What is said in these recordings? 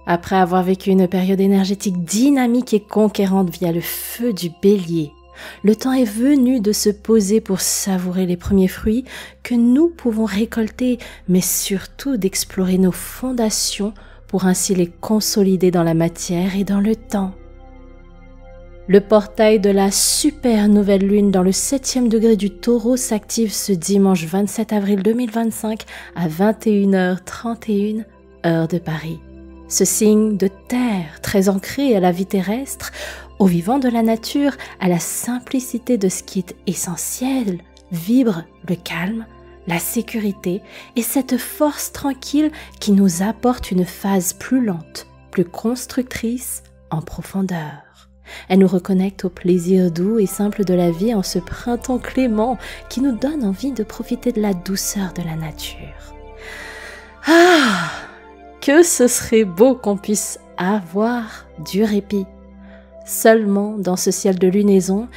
Après avoir vécu une période énergétique dynamique et conquérante via le feu du Bélier, le temps est venu de se poser pour savourer les premiers fruits que nous pouvons récolter, mais surtout d'explorer nos fondations pour ainsi les consolider dans la matière et dans le temps. Le portail de la super nouvelle lune dans le 7e degré du Taureau s'active ce dimanche 27 avril 2025 à 21h31, heure de Paris. Ce signe de terre, très ancré à la vie terrestre, au vivant de la nature, à la simplicité de ce qui est essentiel, vibre le calme, la sécurité et cette force tranquille qui nous apporte une phase plus lente, plus constructrice, en profondeur. Elle nous reconnecte au plaisir doux et simple de la vie en ce printemps clément qui nous donne envie de profiter de la douceur de la nature. Ah! Que ce serait beau qu'on puisse avoir du répit. Seulement, dans ce ciel de lunaison,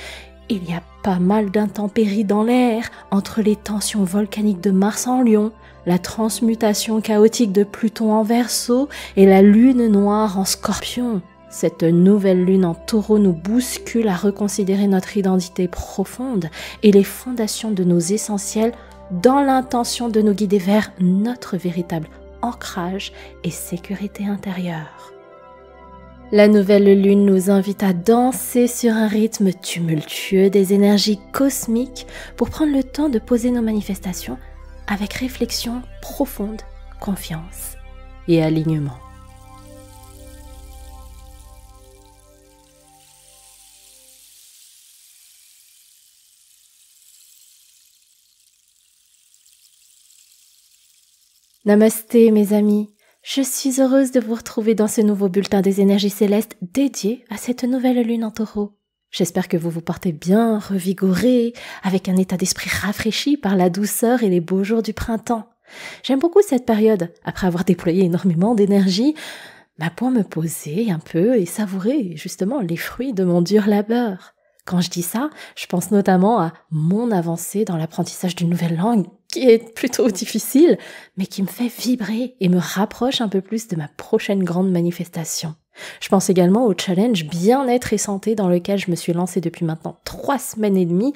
il y a pas mal d'intempéries dans l'air, entre les tensions volcaniques de Mars en Lion, la transmutation chaotique de Pluton en Verseau et la lune noire en Scorpion. Cette nouvelle lune en Taureau nous bouscule à reconsidérer notre identité profonde et les fondations de nos essentiels dans l'intention de nous guider vers notre véritable ancrage et sécurité intérieure. La nouvelle lune nous invite à danser sur un rythme tumultueux des énergies cosmiques pour prendre le temps de poser nos manifestations avec réflexion profonde, confiance et alignement. Namasté mes amis, je suis heureuse de vous retrouver dans ce nouveau bulletin des énergies célestes dédié à cette nouvelle lune en Taureau. J'espère que vous vous portez bien, revigoré, avec un état d'esprit rafraîchi par la douceur et les beaux jours du printemps. J'aime beaucoup cette période, après avoir déployé énormément d'énergie, pour me poser un peu et savourer justement les fruits de mon dur labeur. Quand je dis ça, je pense notamment à mon avancée dans l'apprentissage d'une nouvelle langue, qui est plutôt difficile, mais qui me fait vibrer et me rapproche un peu plus de ma prochaine grande manifestation. Je pense également au challenge bien-être et santé dans lequel je me suis lancée depuis maintenant 3 semaines et demie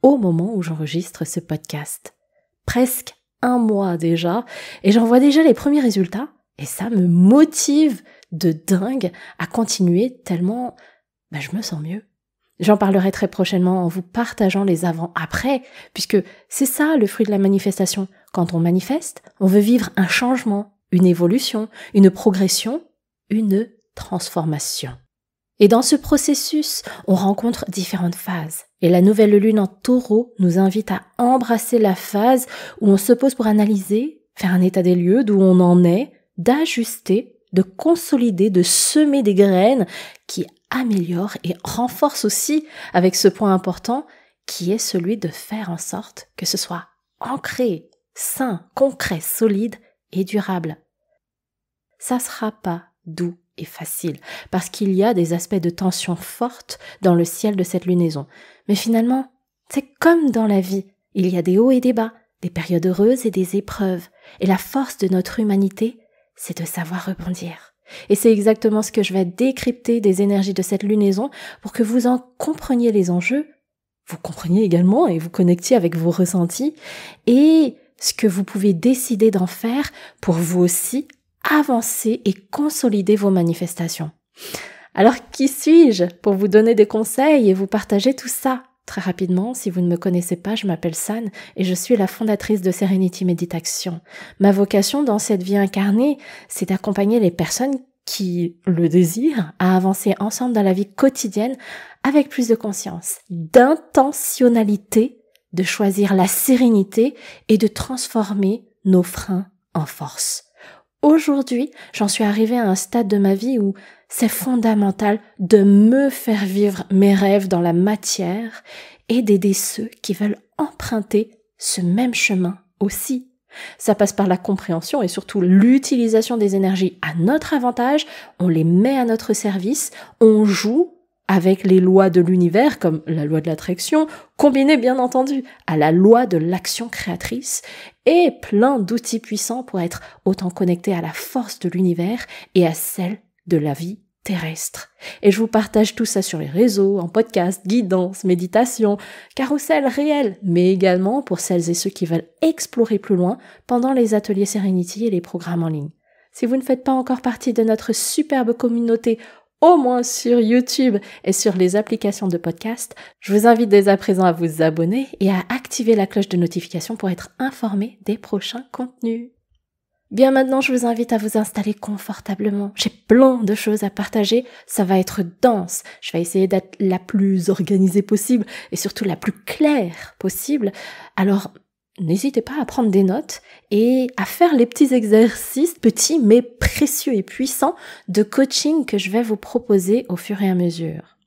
au moment où j'enregistre ce podcast. Presque 1 mois déjà, et j'en vois déjà les premiers résultats, et ça me motive de dingue à continuer tellement je me sens mieux. J'en parlerai très prochainement en vous partageant les avant-après, puisque c'est ça le fruit de la manifestation. Quand on manifeste, on veut vivre un changement, une évolution, une progression, une transformation. Et dans ce processus, on rencontre différentes phases. Et la nouvelle lune en Taureau nous invite à embrasser la phase où on se pose pour analyser, faire un état des lieux d'où on en est, d'ajuster, de consolider, de semer des graines qui améliore et renforce aussi avec ce point important qui est celui de faire en sorte que ce soit ancré, sain, concret, solide et durable. Ça sera pas doux et facile parce qu'il y a des aspects de tension forte dans le ciel de cette lunaison. Mais finalement, c'est comme dans la vie, il y a des hauts et des bas, des périodes heureuses et des épreuves. Et la force de notre humanité, c'est de savoir rebondir. Et c'est exactement ce que je vais décrypter des énergies de cette lunaison pour que vous en compreniez les enjeux, vous compreniez également et vous connectiez avec vos ressentis et ce que vous pouvez décider d'en faire pour vous aussi avancer et consolider vos manifestations. Alors qui suis-je pour vous donner des conseils et vous partager tout ça? Très rapidement, si vous ne me connaissez pas, je m'appelle San et je suis la fondatrice de Serenity Méditation. Ma vocation dans cette vie incarnée, c'est d'accompagner les personnes qui le désirent à avancer ensemble dans la vie quotidienne avec plus de conscience, d'intentionnalité, de choisir la sérénité et de transformer nos freins en force. Aujourd'hui, j'en suis arrivée à un stade de ma vie où c'est fondamental de me faire vivre mes rêves dans la matière et d'aider ceux qui veulent emprunter ce même chemin aussi. Ça passe par la compréhension et surtout l'utilisation des énergies à notre avantage, on les met à notre service, on joue avec les lois de l'univers, comme la loi de l'attraction, combinées bien entendu à la loi de l'action créatrice, et plein d'outils puissants pour être autant connectés à la force de l'univers et à celle de la vie terrestre. Et je vous partage tout ça sur les réseaux, en podcast, guidance, méditation, carrousel réel, mais également pour celles et ceux qui veulent explorer plus loin pendant les ateliers Serenity et les programmes en ligne. Si vous ne faites pas encore partie de notre superbe communauté, au moins sur YouTube et sur les applications de podcast, je vous invite dès à présent à vous abonner et à activer la cloche de notification pour être informé des prochains contenus. Bien maintenant, je vous invite à vous installer confortablement. J'ai plein de choses à partager, ça va être dense. Je vais essayer d'être la plus organisée possible et surtout la plus claire possible. Alors, n'hésitez pas à prendre des notes et à faire les petits exercices, petits mais précieux et puissants, de coaching que je vais vous proposer au fur et à mesure.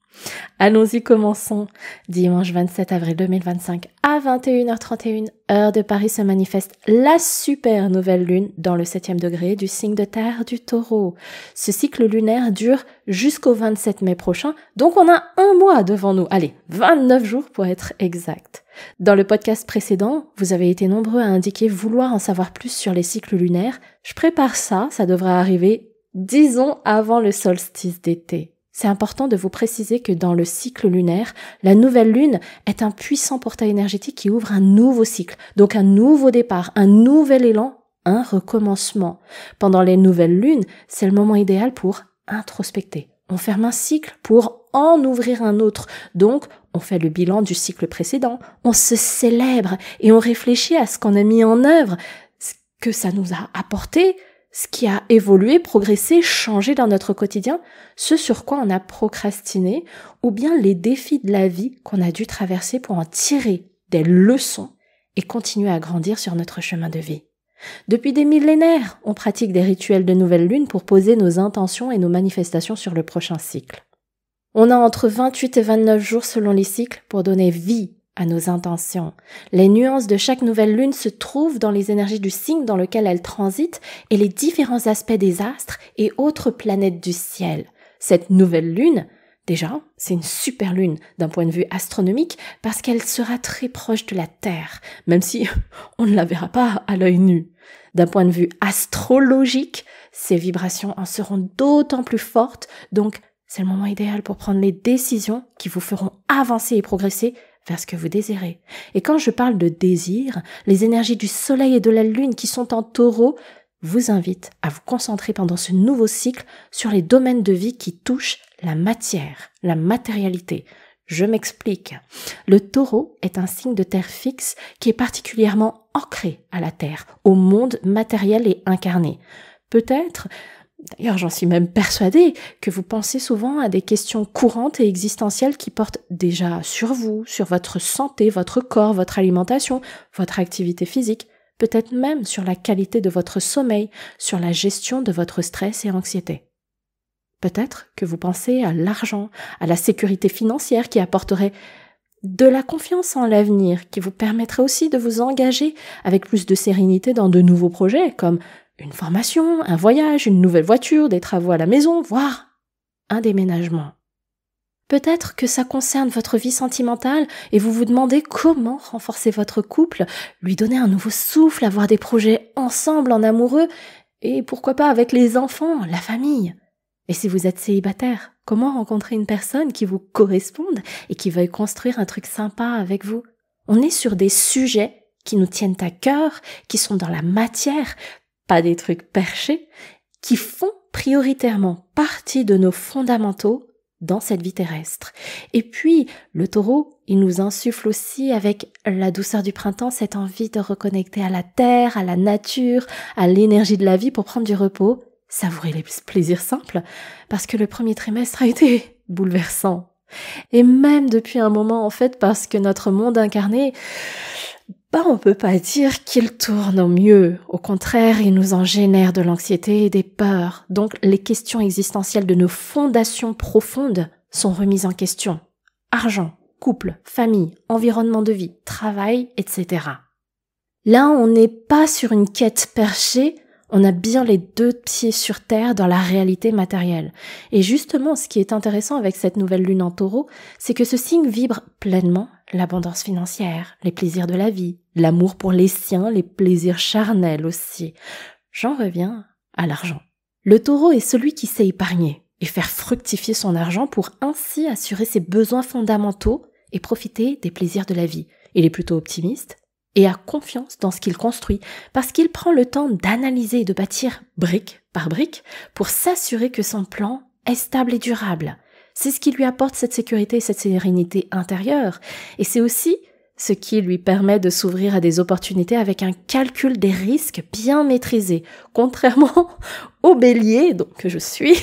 Allons-y, commençons. Dimanche 27 avril 2025 à 21h31, heure de Paris, se manifeste la super nouvelle lune dans le 7e degré du signe de terre du Taureau. Ce cycle lunaire dure jusqu'au 27 mai prochain, donc on a un mois devant nous. Allez, 29 jours pour être exact. Dans le podcast précédent, vous avez été nombreux à indiquer vouloir en savoir plus sur les cycles lunaires. Je prépare ça devrait arriver, disons, avant le solstice d'été. C'est important de vous préciser que dans le cycle lunaire, la nouvelle lune est un puissant portail énergétique qui ouvre un nouveau cycle, donc un nouveau départ, un nouvel élan, un recommencement. Pendant les nouvelles lunes, c'est le moment idéal pour introspecter. On ferme un cycle pour en ouvrir un autre, donc on fait le bilan du cycle précédent, on se célèbre et on réfléchit à ce qu'on a mis en œuvre, ce que ça nous a apporté, ce qui a évolué, progressé, changé dans notre quotidien, ce sur quoi on a procrastiné, ou bien les défis de la vie qu'on a dû traverser pour en tirer des leçons et continuer à grandir sur notre chemin de vie. Depuis des millénaires, on pratique des rituels de nouvelle lune pour poser nos intentions et nos manifestations sur le prochain cycle. On a entre 28 et 29 jours selon les cycles pour donner vie à nos intentions. Les nuances de chaque nouvelle lune se trouvent dans les énergies du signe dans lequel elle transite et les différents aspects des astres et autres planètes du ciel. Cette nouvelle lune, déjà, c'est une super lune d'un point de vue astronomique parce qu'elle sera très proche de la Terre, même si on ne la verra pas à l'œil nu. D'un point de vue astrologique, ces vibrations en seront d'autant plus fortes, donc c'est le moment idéal pour prendre les décisions qui vous feront avancer et progresser vers ce que vous désirez. Et quand je parle de désir, les énergies du soleil et de la lune qui sont en taureau vous invitent à vous concentrer pendant ce nouveau cycle sur les domaines de vie qui touchent la matière, la matérialité. Je m'explique. Le taureau est un signe de terre fixe qui est particulièrement ancré à la terre, au monde matériel et incarné. Peut-être, d'ailleurs j'en suis même persuadée, que vous pensez souvent à des questions courantes et existentielles qui portent déjà sur vous, sur votre santé, votre corps, votre alimentation, votre activité physique, peut-être même sur la qualité de votre sommeil, sur la gestion de votre stress et anxiété. Peut-être que vous pensez à l'argent, à la sécurité financière qui apporterait de la confiance en l'avenir, qui vous permettrait aussi de vous engager avec plus de sérénité dans de nouveaux projets comme une formation, un voyage, une nouvelle voiture, des travaux à la maison, voire un déménagement. Peut-être que ça concerne votre vie sentimentale et vous vous demandez comment renforcer votre couple, lui donner un nouveau souffle, avoir des projets ensemble en amoureux et pourquoi pas avec les enfants, la famille. Et si vous êtes célibataire, comment rencontrer une personne qui vous corresponde et qui veuille construire un truc sympa avec vous? On est sur des sujets qui nous tiennent à cœur, qui sont dans la matière, pas des trucs perchés, qui font prioritairement partie de nos fondamentaux dans cette vie terrestre. Et puis, le taureau, il nous insuffle aussi avec la douceur du printemps cette envie de reconnecter à la terre, à la nature, à l'énergie de la vie pour prendre du repos, savourer les plaisirs simples, parce que le premier trimestre a été bouleversant. Et même depuis un moment, en fait, parce que notre monde incarné, on peut pas dire qu'il tourne au mieux. Au contraire, il nous en génère de l'anxiété et des peurs. Donc, les questions existentielles de nos fondations profondes sont remises en question. Argent, couple, famille, environnement de vie, travail, etc. Là, on n'est pas sur une quête perchée, On a bien les deux pieds sur terre dans la réalité matérielle. Et justement, ce qui est intéressant avec cette nouvelle lune en taureau, c'est que ce signe vibre pleinement l'abondance financière, les plaisirs de la vie, l'amour pour les siens, les plaisirs charnels aussi. J'en reviens à l'argent. Le taureau est celui qui sait épargner et faire fructifier son argent pour ainsi assurer ses besoins fondamentaux et profiter des plaisirs de la vie. Il est plutôt optimiste et a confiance dans ce qu'il construit parce qu'il prend le temps d'analyser et de bâtir brique par brique pour s'assurer que son plan est stable et durable. C'est ce qui lui apporte cette sécurité et cette sérénité intérieure. Et c'est aussi ce qui lui permet de s'ouvrir à des opportunités avec un calcul des risques bien maîtrisé, contrairement aux béliers, donc que je suis,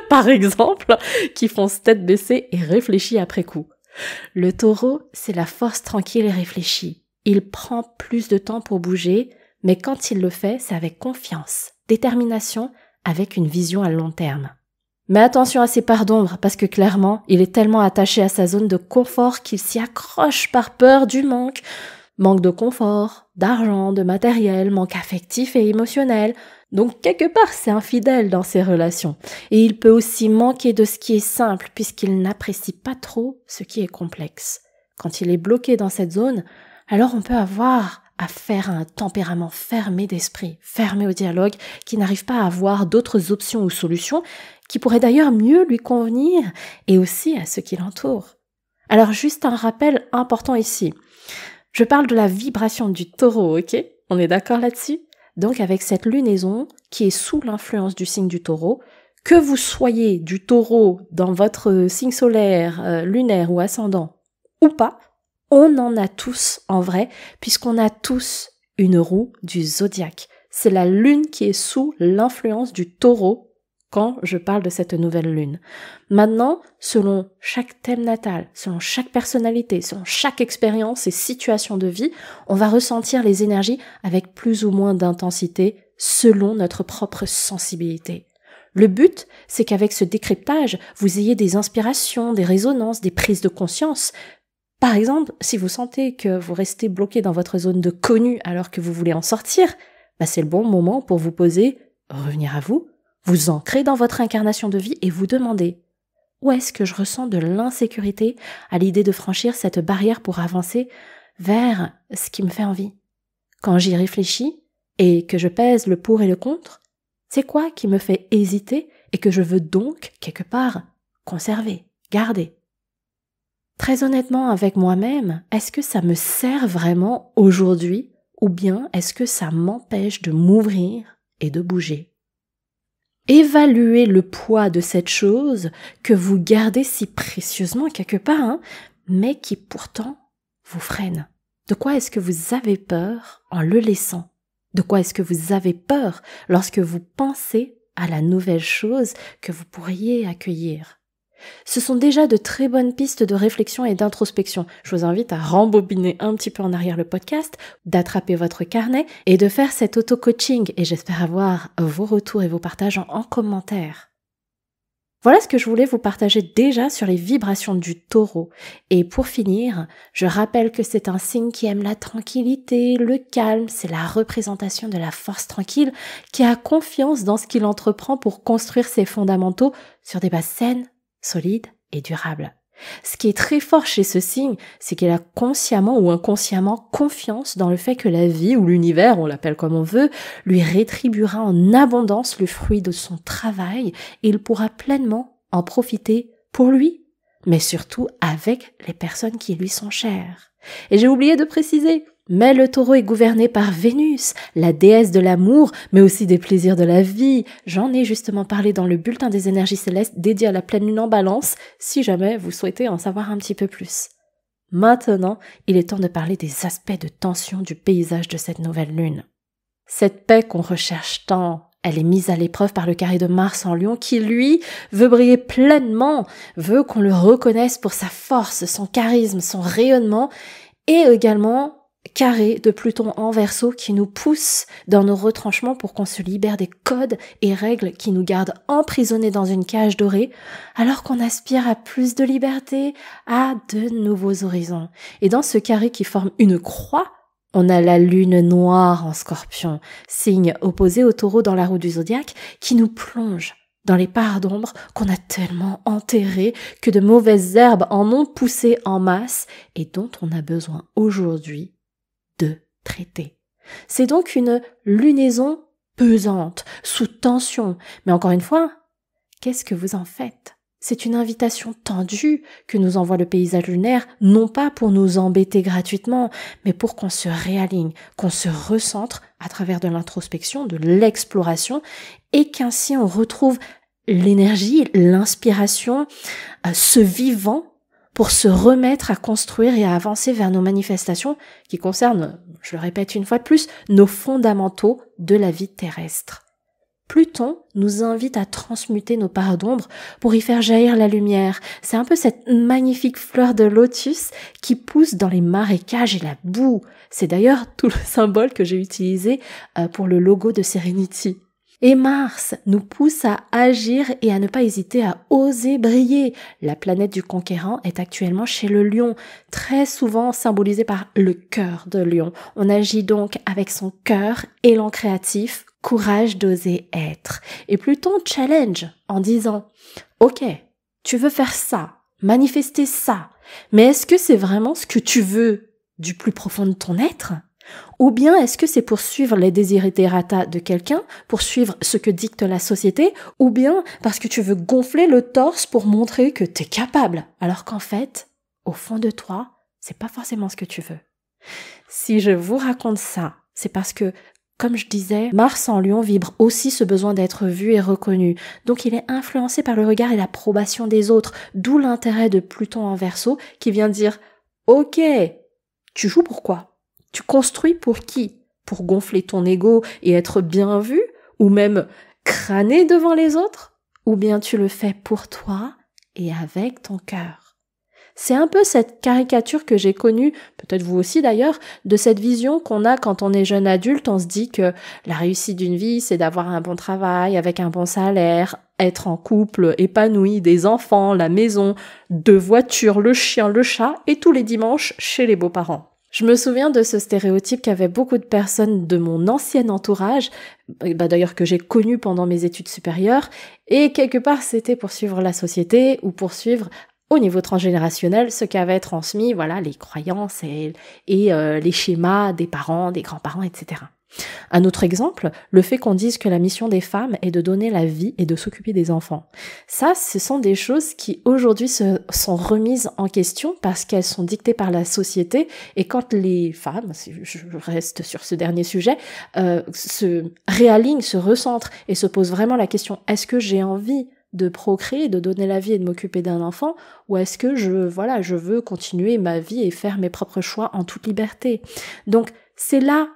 par exemple, qui foncent tête baissée et réfléchissent après coup. Le taureau, c'est la force tranquille et réfléchie. Il prend plus de temps pour bouger, mais quand il le fait, c'est avec confiance, détermination, avec une vision à long terme. Mais attention à ses parts d'ombre, parce que clairement, il est tellement attaché à sa zone de confort qu'il s'y accroche par peur du manque. Manque de confort, d'argent, de matériel, manque affectif et émotionnel. Donc quelque part, c'est infidèle dans ses relations. Et il peut aussi manquer de ce qui est simple, puisqu'il n'apprécie pas trop ce qui est complexe. Quand il est bloqué dans cette zone, alors on peut avoir affaire à un tempérament fermé d'esprit, fermé au dialogue, qui n'arrive pas à avoir d'autres options ou solutions, qui pourraient d'ailleurs mieux lui convenir et aussi à ceux qui l'entourent. Alors juste un rappel important ici. Je parle de la vibration du taureau, ok? On est d'accord là-dessus? Donc avec cette lunaison qui est sous l'influence du signe du taureau, que vous soyez du taureau dans votre signe solaire, lunaire ou ascendant ou pas, on en a tous en vrai, puisqu'on a tous une roue du zodiaque. C'est la lune qui est sous l'influence du taureau quand je parle de cette nouvelle lune. Maintenant, selon chaque thème natal, selon chaque personnalité, selon chaque expérience et situation de vie, on va ressentir les énergies avec plus ou moins d'intensité selon notre propre sensibilité. Le but, c'est qu'avec ce décryptage, vous ayez des inspirations, des résonances, des prises de conscience. Par exemple, si vous sentez que vous restez bloqué dans votre zone de connu alors que vous voulez en sortir, c'est le bon moment pour vous poser, revenir à vous, vous ancrer dans votre incarnation de vie et vous demander où est-ce que je ressens de l'insécurité à l'idée de franchir cette barrière pour avancer vers ce qui me fait envie. Quand j'y réfléchis et que je pèse le pour et le contre, c'est quoi qui me fait hésiter et que je veux donc, quelque part, conserver, garder? Très honnêtement avec moi-même, est-ce que ça me sert vraiment aujourd'hui ou bien est-ce que ça m'empêche de m'ouvrir et de bouger? Évaluez le poids de cette chose que vous gardez si précieusement quelque part, mais qui pourtant vous freine. De quoi est-ce que vous avez peur en le laissant? De quoi est-ce que vous avez peur lorsque vous pensez à la nouvelle chose que vous pourriez accueillir? Ce sont déjà de très bonnes pistes de réflexion et d'introspection. Je vous invite à rembobiner un petit peu en arrière le podcast, d'attraper votre carnet et de faire cet auto-coaching. Et j'espère avoir vos retours et vos partages en commentaire. Voilà ce que je voulais vous partager déjà sur les vibrations du taureau. Et pour finir, je rappelle que c'est un signe qui aime la tranquillité, le calme, c'est la représentation de la force tranquille qui a confiance dans ce qu'il entreprend pour construire ses fondamentaux sur des bases saines, solide et durable. Ce qui est très fort chez ce signe, c'est qu'il a consciemment ou inconsciemment confiance dans le fait que la vie ou l'univers, on l'appelle comme on veut, lui rétribuera en abondance le fruit de son travail et il pourra pleinement en profiter pour lui, mais surtout avec les personnes qui lui sont chères. Et j'ai oublié de préciser, mais le taureau est gouverné par Vénus, la déesse de l'amour, mais aussi des plaisirs de la vie. J'en ai justement parlé dans le bulletin des énergies célestes dédié à la pleine lune en balance, si jamais vous souhaitez en savoir un petit peu plus. Maintenant, il est temps de parler des aspects de tension du paysage de cette nouvelle lune. Cette paix qu'on recherche tant, elle est mise à l'épreuve par le carré de Mars en Lion qui, lui, veut briller pleinement, veut qu'on le reconnaisse pour sa force, son charisme, son rayonnement, et également carré de Pluton en Verseau qui nous pousse dans nos retranchements pour qu'on se libère des codes et règles qui nous gardent emprisonnés dans une cage dorée, alors qu'on aspire à plus de liberté, à de nouveaux horizons. Et dans ce carré qui forme une croix, On a la lune noire en Scorpion, signe opposé au Taureau dans la roue du zodiaque, qui nous plonge dans les parts d'ombre qu'on a tellement enterrées que de mauvaises herbes en ont poussé en masse et dont on a besoin aujourd'hui de traiter. C'est donc une lunaison pesante, sous tension. Mais encore une fois, qu'est-ce que vous en faites ? C'est une invitation tendue que nous envoie le paysage lunaire, non pas pour nous embêter gratuitement, mais pour qu'on se réaligne, qu'on se recentre à travers de l'introspection, de l'exploration, et qu'ainsi on retrouve l'énergie, l'inspiration, ce vivant pour se remettre à construire et à avancer vers nos manifestations qui concernent, je le répète une fois de plus, nos fondamentaux de la vie terrestre. Pluton nous invite à transmuter nos parts d'ombre pour y faire jaillir la lumière. C'est un peu cette magnifique fleur de lotus qui pousse dans les marécages et la boue. C'est d'ailleurs tout le symbole que j'ai utilisé pour le logo de Serenity. Et Mars nous pousse à agir et à ne pas hésiter à oser briller. La planète du conquérant est actuellement chez le lion, très souvent symbolisée par le cœur de lion. On agit donc avec son cœur, élan créatif, courage d'oser être. Et Pluton challenge en disant « Ok, tu veux faire ça, manifester ça, mais est-ce que c'est vraiment ce que tu veux du plus profond de ton être ? Ou bien est-ce que c'est pour suivre les desiderata de quelqu'un, pour suivre ce que dicte la société, ou bien parce que tu veux gonfler le torse pour montrer que t'es capable, alors qu'en fait, au fond de toi, c'est pas forcément ce que tu veux. » Si je vous raconte ça, c'est parce que, comme je disais, Mars en Lion vibre aussi ce besoin d'être vu et reconnu. Donc il est influencé par le regard et l'approbation des autres, d'où l'intérêt de Pluton en Verseau qui vient dire « Ok, tu joues pour quoi ? Tu construis pour qui ? Pour gonfler ton ego et être bien vu ? Ou même crâner devant les autres ? Ou bien tu le fais pour toi et avec ton cœur ? C'est un peu cette caricature que j'ai connue, peut-être vous aussi d'ailleurs, de cette vision qu'on a quand on est jeune adulte. On se dit que la réussite d'une vie, c'est d'avoir un bon travail avec un bon salaire, être en couple, épanoui, des enfants, la maison, 2 voitures, le chien, le chat et tous les dimanches chez les beaux-parents. Je me souviens de ce stéréotype qu'avaient beaucoup de personnes de mon ancien entourage, d'ailleurs que j'ai connu pendant mes études supérieures, et quelque part c'était pour suivre la société ou pour suivre au niveau transgénérationnel ce qu'avaient transmis voilà, les croyances et les schémas des parents, des grands-parents, etc. Un autre exemple, le fait qu'on dise que la mission des femmes est de donner la vie et de s'occuper des enfants. Ça, ce sont des choses qui aujourd'hui sont remises en question parce qu'elles sont dictées par la société et quand les femmes, si je reste sur ce dernier sujet, se réalignent, se recentrent et se posent vraiment la question, est-ce que j'ai envie de procréer, de donner la vie et de m'occuper d'un enfant, ou est-ce que je veux continuer ma vie et faire mes propres choix en toute liberté? Donc, c'est là.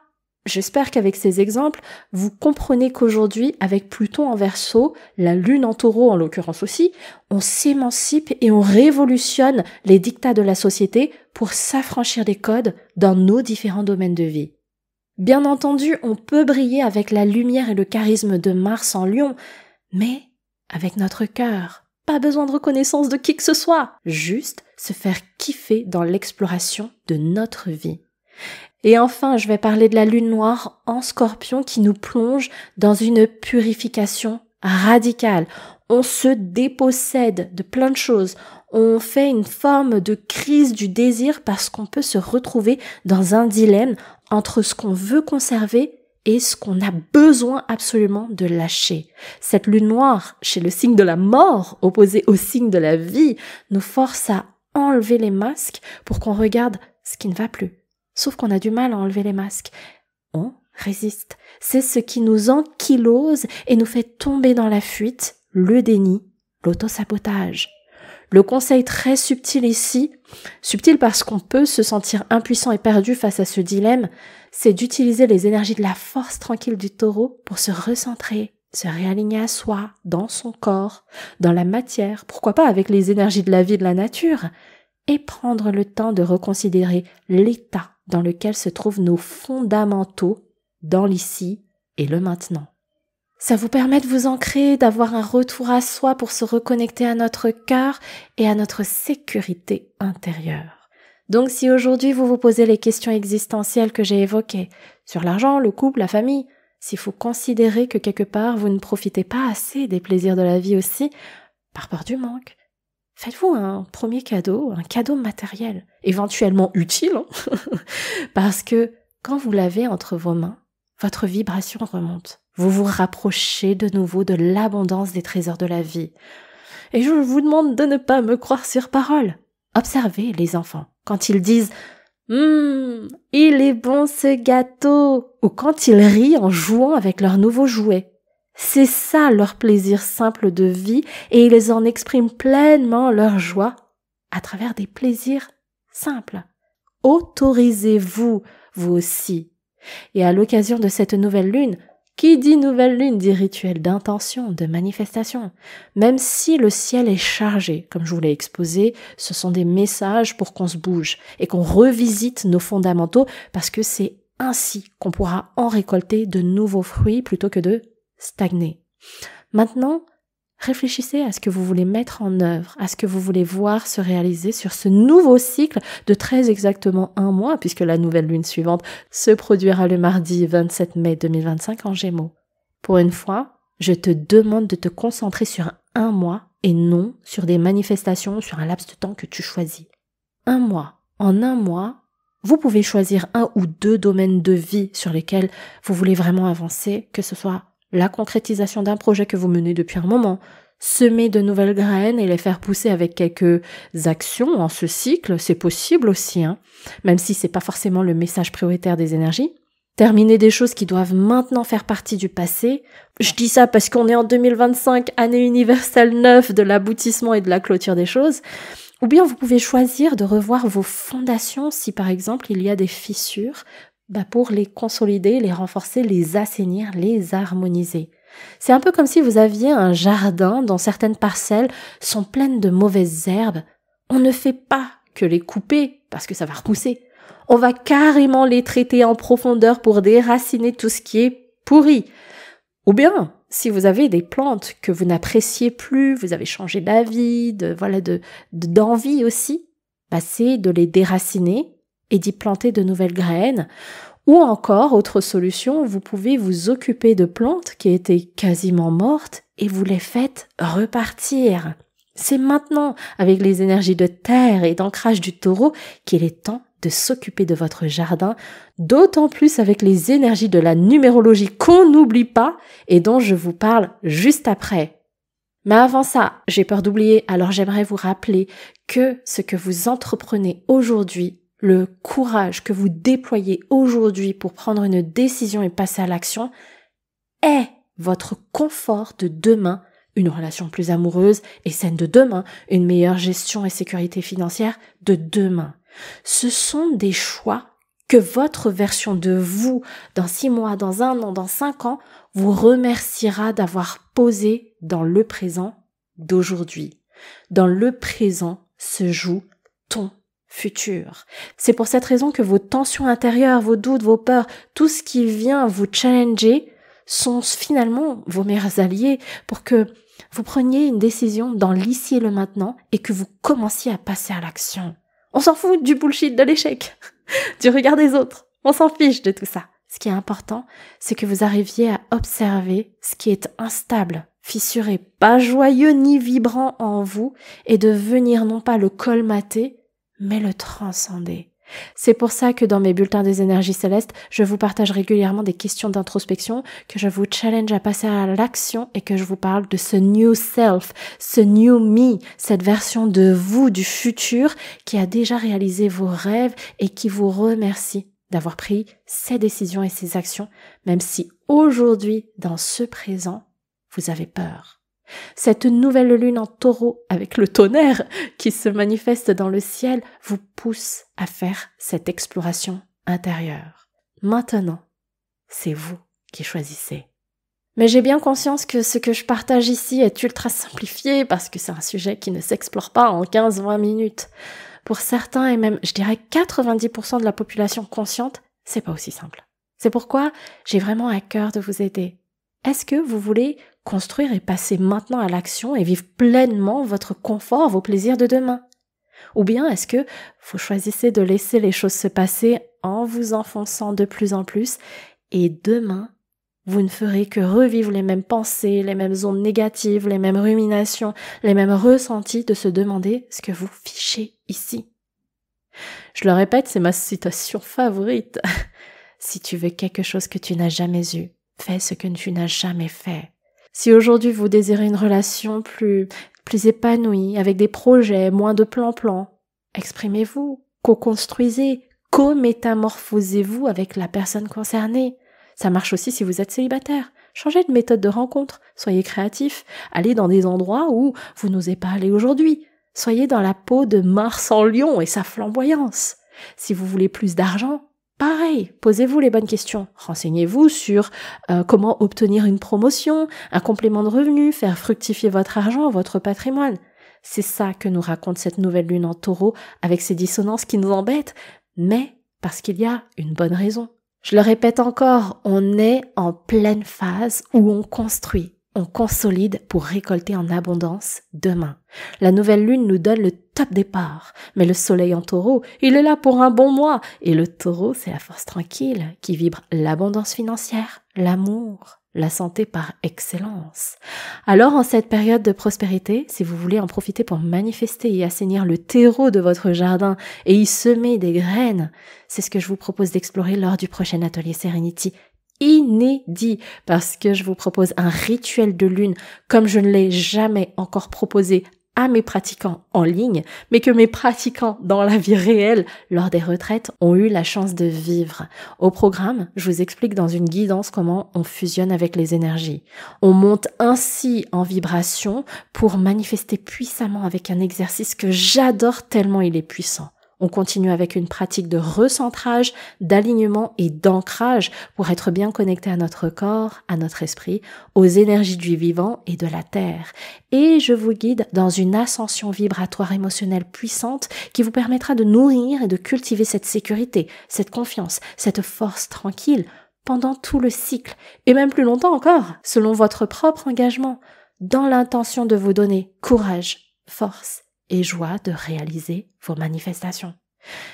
J'espère qu'avec ces exemples, vous comprenez qu'aujourd'hui, avec Pluton en Verseau, la Lune en Taureau en l'occurrence aussi, on s'émancipe et on révolutionne les dictats de la société pour s'affranchir des codes dans nos différents domaines de vie. Bien entendu, on peut briller avec la lumière et le charisme de Mars en Lion, mais avec notre cœur. Pas besoin de reconnaissance de qui que ce soit, juste se faire kiffer dans l'exploration de notre vie. Et enfin, je vais parler de la lune noire en Scorpion qui nous plonge dans une purification radicale. On se dépossède de plein de choses. On fait une forme de crise du désir parce qu'on peut se retrouver dans un dilemme entre ce qu'on veut conserver et ce qu'on a besoin absolument de lâcher. Cette lune noire, chez le signe de la mort, opposé au signe de la vie, nous force à enlever les masques pour qu'on regarde ce qui ne va plus. Sauf qu'on a du mal à enlever les masques. On résiste. C'est ce qui nous ankylose et nous fait tomber dans la fuite, le déni, l'autosabotage. Le conseil très subtil ici, subtil parce qu'on peut se sentir impuissant et perdu face à ce dilemme, c'est d'utiliser les énergies de la force tranquille du taureau pour se recentrer, se réaligner à soi, dans son corps, dans la matière, pourquoi pas avec les énergies de la vie et de la nature, et prendre le temps de reconsidérer l'état dans lequel se trouvent nos fondamentaux dans l'ici et le maintenant. Ça vous permet de vous ancrer, d'avoir un retour à soi pour se reconnecter à notre cœur et à notre sécurité intérieure. Donc si aujourd'hui vous vous posez les questions existentielles que j'ai évoquées, sur l'argent, le couple, la famille, s'il faut considérer que quelque part vous ne profitez pas assez des plaisirs de la vie aussi, par peur du manque, faites-vous un premier cadeau, un cadeau matériel, éventuellement utile, parce que quand vous l'avez entre vos mains, votre vibration remonte. Vous vous rapprochez de nouveau de l'abondance des trésors de la vie. Et je vous demande de ne pas me croire sur parole. Observez les enfants quand ils disent « il est bon ce gâteau » ou quand ils rient en jouant avec leur nouveau jouet. C'est ça leur plaisir simple de vie et ils en expriment pleinement leur joie à travers des plaisirs simples. Autorisez-vous, vous aussi. Et à l'occasion de cette nouvelle lune, qui dit nouvelle lune dit rituel d'intention, de manifestation. Même si le ciel est chargé, comme je vous l'ai exposé, ce sont des messages pour qu'on se bouge et qu'on revisite nos fondamentaux parce que c'est ainsi qu'on pourra en récolter de nouveaux fruits plutôt que de stagner. Maintenant, réfléchissez à ce que vous voulez mettre en œuvre, à ce que vous voulez voir se réaliser sur ce nouveau cycle de très exactement 1 mois, puisque la nouvelle lune suivante se produira le mardi 27 mai 2025 en Gémeaux. Pour une fois, je te demande de te concentrer sur 1 mois et non sur des manifestations sur un laps de temps que tu choisis. 1 mois. En 1 mois, vous pouvez choisir 1 ou 2 domaines de vie sur lesquels vous voulez vraiment avancer, que ce soit la concrétisation d'un projet que vous menez depuis un moment, semer de nouvelles graines et les faire pousser avec quelques actions en ce cycle, c'est possible aussi, même si c'est pas forcément le message prioritaire des énergies. Terminer des choses qui doivent maintenant faire partie du passé. Je dis ça parce qu'on est en 2025, année universelle 9 de l'aboutissement et de la clôture des choses. Ou bien vous pouvez choisir de revoir vos fondations si par exemple il y a des fissures, pour les consolider, les renforcer, les assainir, les harmoniser. C'est un peu comme si vous aviez un jardin dont certaines parcelles sont pleines de mauvaises herbes. On ne fait pas que les couper parce que ça va repousser. On va carrément les traiter en profondeur pour déraciner tout ce qui est pourri. Ou bien, si vous avez des plantes que vous n'appréciez plus, vous avez changé d'avis, d'envie aussi, c'est de les déraciner et d'y planter de nouvelles graines. Ou encore, autre solution, vous pouvez vous occuper de plantes qui étaient quasiment mortes et vous les faites repartir. C'est maintenant, avec les énergies de terre et d'ancrage du taureau, qu'il est temps de s'occuper de votre jardin, d'autant plus avec les énergies de la numérologie qu'on n'oublie pas et dont je vous parle juste après. Mais avant ça, j'ai peur d'oublier, alors j'aimerais vous rappeler que ce que vous entreprenez aujourd'hui, le courage que vous déployez aujourd'hui pour prendre une décision et passer à l'action est votre confort de demain, une relation plus amoureuse et saine de demain, une meilleure gestion et sécurité financière de demain. Ce sont des choix que votre version de vous, dans 6 mois, dans 1 an, dans 5 ans, vous remerciera d'avoir posé dans le présent d'aujourd'hui. Dans le présent se joue ton futur. C'est pour cette raison que vos tensions intérieures, vos doutes, vos peurs, tout ce qui vient vous challenger sont finalement vos meilleurs alliés pour que vous preniez une décision dans l'ici et le maintenant et que vous commenciez à passer à l'action. On s'en fout du bullshit de l'échec, du regard des autres. On s'en fiche de tout ça. Ce qui est important, c'est que vous arriviez à observer ce qui est instable, fissuré, pas joyeux ni vibrant en vous et de venir non pas le colmater, mais le transcender. C'est pour ça que dans mes bulletins des énergies célestes, je vous partage régulièrement des questions d'introspection, que je vous challenge à passer à l'action et que je vous parle de ce new self, ce new me, cette version de vous du futur qui a déjà réalisé vos rêves et qui vous remercie d'avoir pris ces décisions et ces actions, même si aujourd'hui, dans ce présent, vous avez peur. Cette nouvelle lune en taureau avec le tonnerre qui se manifeste dans le ciel vous pousse à faire cette exploration intérieure. Maintenant, c'est vous qui choisissez. Mais j'ai bien conscience que ce que je partage ici est ultra simplifié parce que c'est un sujet qui ne s'explore pas en 15-20 minutes. Pour certains et même, je dirais 90% de la population consciente, c'est pas aussi simple. C'est pourquoi j'ai vraiment à cœur de vous aider. Est-ce que vous voulez construire et passer maintenant à l'action et vivre pleinement votre confort, vos plaisirs de demain? Ou bien est-ce que vous choisissez de laisser les choses se passer en vous enfonçant de plus en plus et demain, vous ne ferez que revivre les mêmes pensées, les mêmes ondes négatives, les mêmes ruminations, les mêmes ressentis de se demander ce que vous fichez ici. Je le répète, c'est ma citation favorite. Si tu veux quelque chose que tu n'as jamais eu, fais ce que tu n'as jamais fait. Si aujourd'hui vous désirez une relation plus épanouie, avec des projets, moins de plan-plan, exprimez-vous, co-construisez, co-métamorphosez-vous avec la personne concernée. Ça marche aussi si vous êtes célibataire. Changez de méthode de rencontre, soyez créatif, allez dans des endroits où vous n'osez pas aller aujourd'hui. Soyez dans la peau de Mars en Lion et sa flamboyance. Si vous voulez plus d'argent, pareil, posez-vous les bonnes questions. Renseignez-vous sur comment obtenir une promotion, un complément de revenu, faire fructifier votre argent, votre patrimoine. C'est ça que nous raconte cette nouvelle lune en taureau avec ses dissonances qui nous embêtent, mais parce qu'il y a une bonne raison. Je le répète encore, on est en pleine phase où on construit, on consolide pour récolter en abondance demain. La nouvelle lune nous donne le top départ, mais le soleil en taureau, il est là pour un bon mois. Et le taureau, c'est la force tranquille qui vibre l'abondance financière, l'amour, la santé par excellence. Alors en cette période de prospérité, si vous voulez en profiter pour manifester et assainir le terreau de votre jardin et y semer des graines, c'est ce que je vous propose d'explorer lors du prochain atelier Serenity. Inédit, parce que je vous propose un rituel de lune comme je ne l'ai jamais encore proposé à mes pratiquants en ligne, mais que mes pratiquants dans la vie réelle, lors des retraites, ont eu la chance de vivre. Au programme, je vous explique dans une guidance comment on fusionne avec les énergies. On monte ainsi en vibration pour manifester puissamment avec un exercice que j'adore tellement il est puissant. On continue avec une pratique de recentrage, d'alignement et d'ancrage pour être bien connecté à notre corps, à notre esprit, aux énergies du vivant et de la terre. Et je vous guide dans une ascension vibratoire émotionnelle puissante qui vous permettra de nourrir et de cultiver cette sécurité, cette confiance, cette force tranquille pendant tout le cycle et même plus longtemps encore, selon votre propre engagement, dans l'intention de vous donner courage, force et joie de réaliser vos manifestations.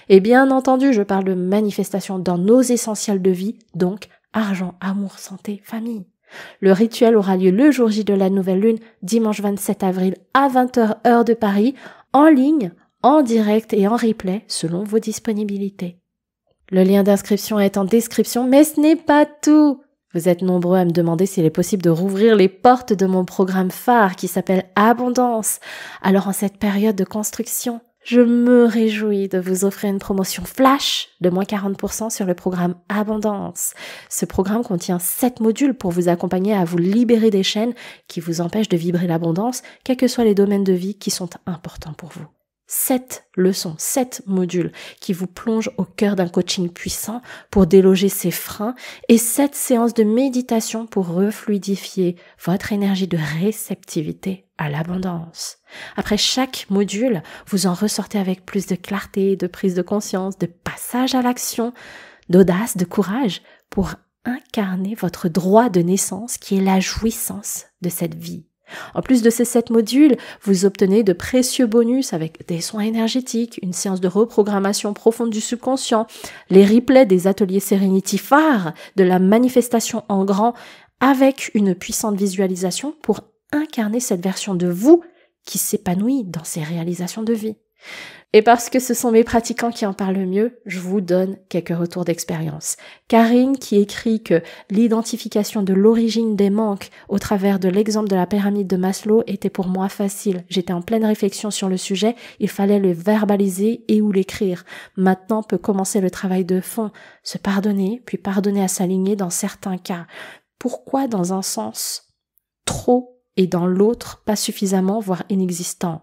Et bien entendu, je parle de manifestations dans nos essentiels de vie, donc argent, amour, santé, famille. Le rituel aura lieu le jour J de la nouvelle lune, dimanche 27 avril à 20h heure de Paris, en ligne, en direct et en replay selon vos disponibilités. Le lien d'inscription est en description, mais ce n'est pas tout. Vous êtes nombreux à me demander s'il est possible de rouvrir les portes de mon programme phare qui s'appelle Abondance. Alors en cette période de construction, je me réjouis de vous offrir une promotion flash de moins 40% sur le programme Abondance. Ce programme contient 7 modules pour vous accompagner à vous libérer des chaînes qui vous empêchent de vibrer l'abondance, quels que soient les domaines de vie qui sont importants pour vous. 7 leçons, 7 modules qui vous plongent au cœur d'un coaching puissant pour déloger ces freins et 7 séances de méditation pour refluidifier votre énergie de réceptivité à l'abondance. Après chaque module, vous en ressortez avec plus de clarté, de prise de conscience, de passage à l'action, d'audace, de courage pour incarner votre droit de naissance qui est la jouissance de cette vie. En plus de ces 7 modules, vous obtenez de précieux bonus avec des soins énergétiques, une séance de reprogrammation profonde du subconscient, les replays des ateliers Serenity phares, de la manifestation en grand avec une puissante visualisation pour incarner cette version de vous qui s'épanouit dans ses réalisations de vie. Et parce que ce sont mes pratiquants qui en parlent le mieux, je vous donne quelques retours d'expérience. Karine qui écrit que l'identification de l'origine des manques au travers de l'exemple de la pyramide de Maslow était pour moi facile. J'étais en pleine réflexion sur le sujet, il fallait le verbaliser et ou l'écrire. Maintenant peut commencer le travail de fond, se pardonner, puis pardonner à s'aligner dans certains cas. Pourquoi dans un sens trop et dans l'autre, pas suffisamment, voire inexistant.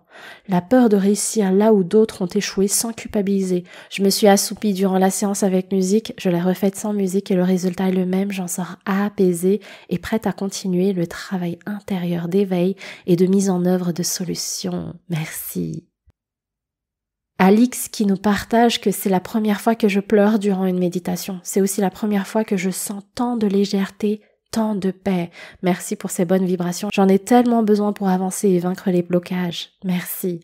La peur de réussir là où d'autres ont échoué sans culpabiliser. Je me suis assoupie durant la séance avec musique, je l'ai refaite sans musique et le résultat est le même, j'en sors apaisée et prête à continuer le travail intérieur d'éveil et de mise en œuvre de solutions. Merci. Alix qui nous partage que c'est la première fois que je pleure durant une méditation. C'est aussi la première fois que je sens tant de légèreté, tant de paix. Merci pour ces bonnes vibrations. J'en ai tellement besoin pour avancer et vaincre les blocages. Merci.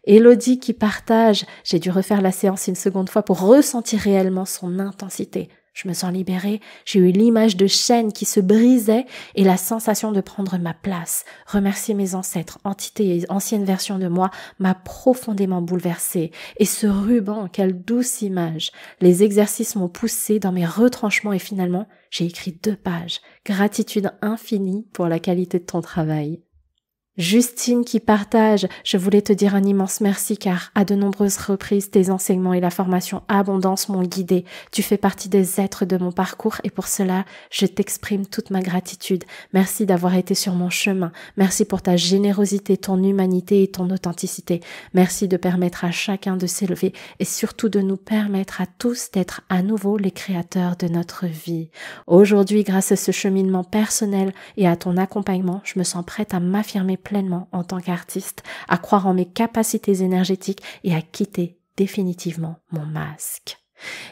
Élodie qui partage. J'ai dû refaire la séance une seconde fois pour ressentir réellement son intensité. Je me sens libérée, j'ai eu l'image de chaînes qui se brisaient et la sensation de prendre ma place. Remercier mes ancêtres, entités et anciennes versions de moi m'a profondément bouleversée. Et ce ruban, quelle douce image. Les exercices m'ont poussé dans mes retranchements et finalement, j'ai écrit 2 pages. Gratitude infinie pour la qualité de ton travail. Justine qui partage, je voulais te dire un immense merci car à de nombreuses reprises tes enseignements et la formation Abondance m'ont guidée. Tu fais partie des êtres de mon parcours et pour cela, je t'exprime toute ma gratitude. Merci d'avoir été sur mon chemin. Merci pour ta générosité, ton humanité et ton authenticité. Merci de permettre à chacun de s'élever et surtout de nous permettre à tous d'être à nouveau les créateurs de notre vie. Aujourd'hui, grâce à ce cheminement personnel et à ton accompagnement, je me sens prête à m'affirmer pleinement en tant qu'artiste, à croire en mes capacités énergétiques et à quitter définitivement mon masque.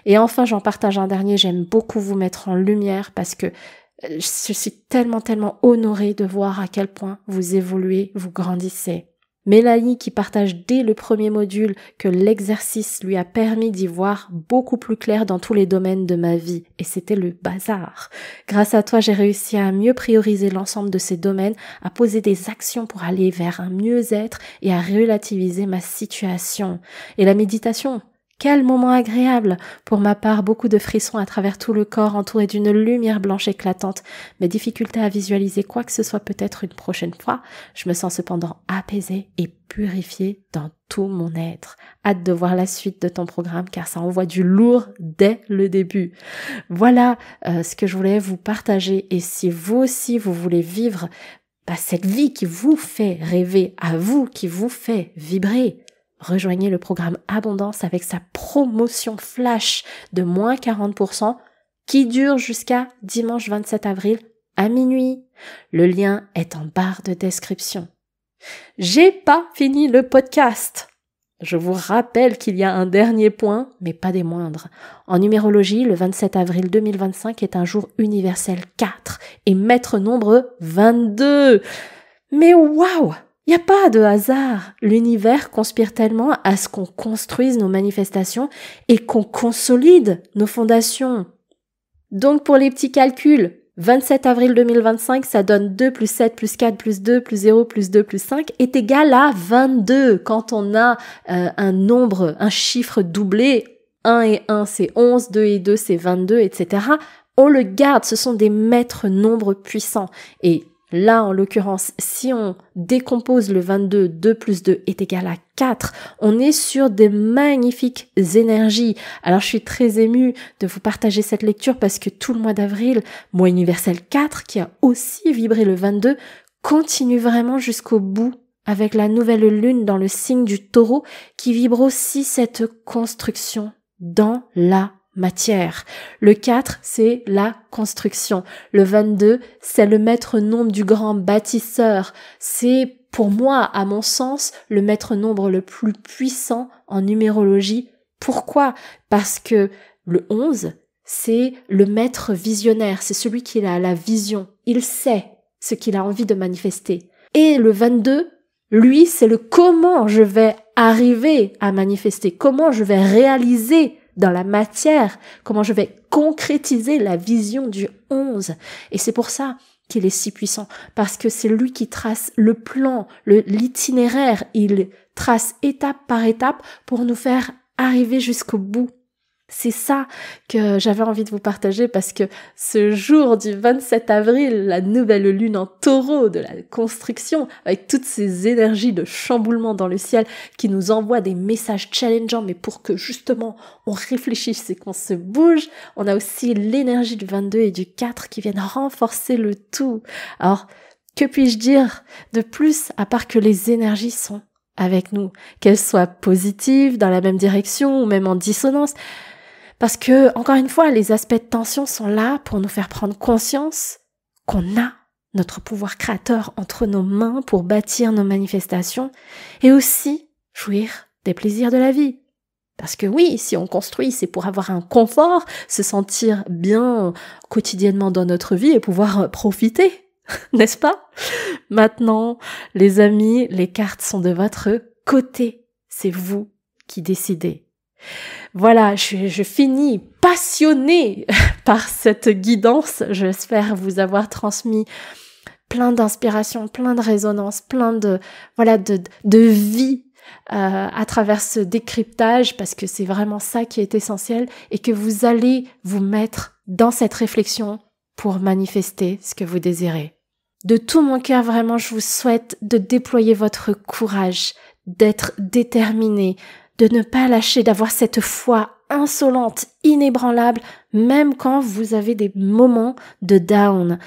Et enfin, j'en partage un dernier, j'aime beaucoup vous mettre en lumière parce que je suis tellement honorée de voir à quel point vous évoluez, vous grandissez. Mélanie qui partage dès le premier module que l'exercice lui a permis d'y voir beaucoup plus clair dans tous les domaines de ma vie. Et c'était le bazar. Grâce à toi, j'ai réussi à mieux prioriser l'ensemble de ces domaines, à poser des actions pour aller vers un mieux-être et à relativiser ma situation. Et la méditation, quel moment agréable! Pour ma part, beaucoup de frissons à travers tout le corps, entouré d'une lumière blanche éclatante. Mes difficultés à visualiser quoi que ce soit peut-être une prochaine fois. Je me sens cependant apaisée et purifiée dans tout mon être. Hâte de voir la suite de ton programme car ça envoie du lourd dès le début. Voilà ce que je voulais vous partager et si vous aussi vous voulez vivre cette vie qui vous fait rêver, à vous, qui vous fait vibrer, rejoignez le programme Abondance avec sa promotion flash de moins 40% qui dure jusqu'à dimanche 27 avril à minuit. Le lien est en barre de description. J'ai pas fini le podcast. Je vous rappelle qu'il y a un dernier point, mais pas des moindres. En numérologie, le 27 avril 2025 est un jour universel 4 et maître nombre 22. Mais waouh! Il n'y a pas de hasard. L'univers conspire tellement à ce qu'on construise nos manifestations et qu'on consolide nos fondations. Donc pour les petits calculs, 27 avril 2025, ça donne 2 plus 7 plus 4 plus 2 plus 0 plus 2 plus 5 est égal à 22. Quand on a un chiffre doublé, 1 et 1 c'est 11, 2 et 2 c'est 22, etc. On le garde, ce sont des maîtres nombres puissants. Et là, en l'occurrence, si on décompose le 22, 2 plus 2 est égal à 4, on est sur des magnifiques énergies. Alors, je suis très émue de vous partager cette lecture parce que tout le mois d'avril, mois universel 4, qui a aussi vibré le 22, continue vraiment jusqu'au bout avec la nouvelle lune dans le signe du Taureau qui vibre aussi cette construction dans la matière. Le 4, c'est la construction. Le 22, c'est le maître nombre du grand bâtisseur. C'est, pour moi, à mon sens, le maître nombre le plus puissant en numérologie. Pourquoi? Parce que le 11, c'est le maître visionnaire. C'est celui qui a la vision. Il sait ce qu'il a envie de manifester. Et le 22, lui, c'est le comment je vais arriver à manifester, comment je vais réaliser dans la matière, comment je vais concrétiser la vision du 11. Et c'est pour ça qu'il est si puissant, parce que c'est lui qui trace le plan, l'itinéraire, il trace étape par étape pour nous faire arriver jusqu'au bout. C'est ça que j'avais envie de vous partager parce que ce jour du 27 avril, la nouvelle lune en Taureau de la construction, avec toutes ces énergies de chamboulement dans le ciel qui nous envoient des messages challengeants, mais pour que justement on réfléchisse et qu'on se bouge, on a aussi l'énergie du 22 et du 4 qui viennent renforcer le tout. Alors, que puis-je dire de plus à part que les énergies sont avec nous, qu'elles soient positives, dans la même direction ou même en dissonance? Parce que, encore une fois, les aspects de tension sont là pour nous faire prendre conscience qu'on a notre pouvoir créateur entre nos mains pour bâtir nos manifestations et aussi jouir des plaisirs de la vie. Parce que oui, si on construit, c'est pour avoir un confort, se sentir bien quotidiennement dans notre vie et pouvoir profiter, n'est-ce pas? Maintenant, les amis, les cartes sont de votre côté. C'est vous qui décidez. Voilà, je finis passionnée par cette guidance. J'espère vous avoir transmis plein d'inspiration, plein de résonance, plein de vie à travers ce décryptage, parce que c'est vraiment ça qui est essentiel et que vous allez vous mettre dans cette réflexion pour manifester ce que vous désirez. De tout mon cœur, vraiment, je vous souhaite de déployer votre courage, d'être déterminé, de ne pas lâcher, d'avoir cette foi insolente, inébranlable, même quand vous avez des moments de down.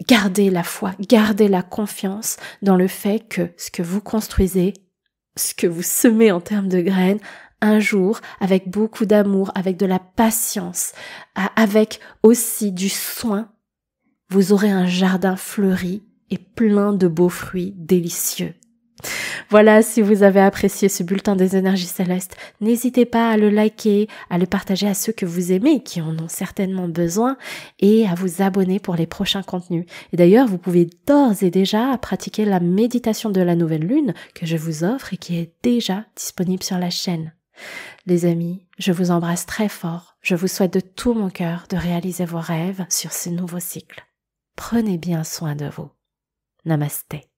Gardez la foi, gardez la confiance dans le fait que ce que vous construisez, ce que vous semez en termes de graines, un jour, avec beaucoup d'amour, avec de la patience, avec aussi du soin, vous aurez un jardin fleuri et plein de beaux fruits délicieux. Voilà, si vous avez apprécié ce bulletin des énergies célestes, n'hésitez pas à le liker, à le partager à ceux que vous aimez, qui en ont certainement besoin, et à vous abonner pour les prochains contenus. Et d'ailleurs, vous pouvez d'ores et déjà pratiquer la méditation de la nouvelle lune que je vous offre et qui est déjà disponible sur la chaîne. Les amis, je vous embrasse très fort. Je vous souhaite de tout mon cœur de réaliser vos rêves sur ce nouveau cycle. Prenez bien soin de vous. Namasté.